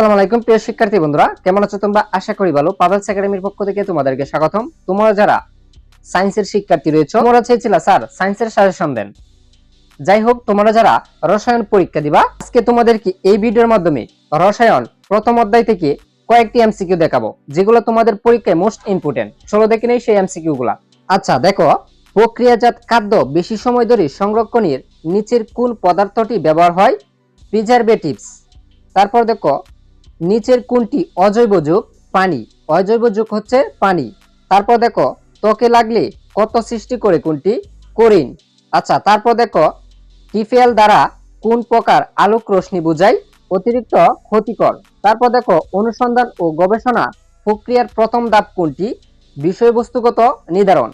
আসসালামু আলাইকুম প্রিয় শিক্ষার্থী বন্ধুরা, কেমন আছো তোমরা? আশা করি ভালো। পাভেলস একাডেমির পক্ষ থেকে তোমাদেরকে স্বাগতম। তোমরা যারা সায়েন্সের শিক্ষার্থী রয়েছে, তোমরা চেয়েছিলা স্যার সায়েন্সের সাজেশন দেন। যাই হোক, তোমরা যারা রসায়ন পরীক্ষা দিবা, আজকে তোমাদেরকে এই ভিডিওর মাধ্যমে রসায়ন প্রথম অধ্যায় থেকে কয়েকটি এমসিকিউ দেখাবো, যেগুলো তোমাদের পরীক্ষায় মোস্ট ইম্পর্টেন্ট। চলো দেখে নেই সেই এমসিকিউ গুলা। আচ্ছা দেখো, প্রক্রিয়াজাত খাদ্য বেশি সময় ধরে সংরক্ষণের নিচের কোন পদার্থটি ব্যবহার হয়? প্রিজারভেটিভস। তারপর দেখো, নিচের কোনটি অজৈব যৌগ? পানি। অজৈব যৌগ হচ্ছে পানি। তারপর দেখো, ত্বকে লাগলে ক্ষত সৃষ্টি করে কোনটি? কোরিন। আচ্ছা, তারপর দেখো, টিফেল দ্বারা কোন প্রকার আলোক রশ্মি বোঝায়? অতিরিক্ত ক্ষতিকর। তারপর দেখো, অনুসন্ধান ও গবেষণা প্রক্রিয়ার প্রথম ধাপ কোনটি? বিষয়বস্তুগত নির্ধারণ।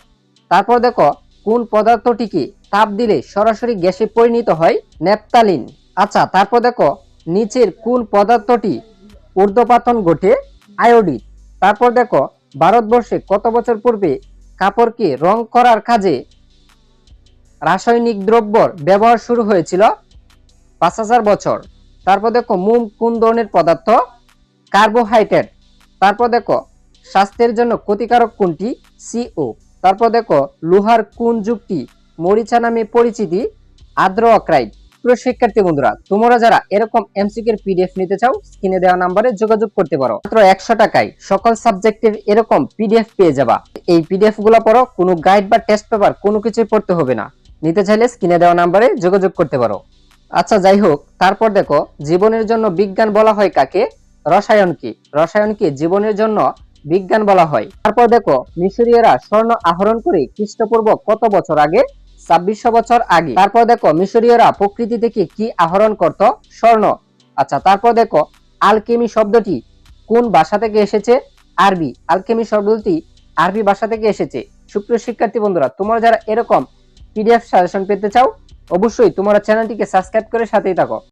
তারপর দেখো, কোন পদার্থটিকে তাপ দিলে সরাসরি গ্যাসে পরিণত হয়? ন্যাপথালিন। আচ্ছা, তারপর দেখো, নিচের কোন পদার্থটি ঊর্ধ্বপাতন ঘটে? আয়োডিন। তারপর দেখো, ভারতবর্ষে কত বছর পূর্বে কাপড়কে রং করার কাজে রাসায়নিক দ্রব্যর ব্যবহার শুরু হয়েছিল? 5000 বছর। তারপর দেখো, মোম কোন ধরনের পদার্থ? কার্বোহাইড্রেট। তারপর দেখো, স্বাস্থ্যের জন্য ক্ষতিকারক কোনটি? সিও। তারপর দেখো, লোহার কোন যুগটি মরিচা নামে পরিচিতি? আর্দ্র অক্সাইড। প্রিয় শিক্ষার্থী বন্ধুরা, তোমরা যারা এরকম এমসিকিউ এর পিডিএফ নিতে চাও, স্ক্রিনে দেওয়া নম্বরে যোগাযোগ করতে পারো। মাত্র 100 টাকায় সকল সাবজেক্টের এরকম পিডিএফ পেয়ে যাবা। এই পিডিএফ গুলো পড়ো, কোনো গাইড বা টেস্ট পেপার কোনো কিছুই পড়তে হবে না। নিতে চাইলে স্ক্রিনে দেওয়া নম্বরে যোগাযোগ করতে পারো। আচ্ছা যাই হোক, তারপর দেখো, জীবনের জন্য বিজ্ঞান বলা হয় কাকে? রসায়নকে। রসায়নকে জীবনের জন্য বিজ্ঞান বলা হয়। তারপর দেখো, মিশরীয়রা স্বর্ণ আহরণ করে খ্রিস্টপূর্ব কত বছর আগে? 2600 বছর আগে। তারপর দেখো, মিশরীয়রা প্রকৃতি থেকে কি আহরণ করত? স্বর্ণ। আচ্ছা, তারপর দেখো, আলকেমি শব্দটি কোন ভাষা থেকে এসেছে? আরবি। আলকেমি শব্দটি আরবি ভাষা থেকে এসেছে। সুপ্রিয় শিক্ষার্থী বন্ধুরা, তোমরা যারা এরকম পিডিএফ সাজেশন পেতে চাও, অবশ্যই তোমরা চ্যানেলটিকে সাবস্ক্রাইব করে সাথেই থাকো।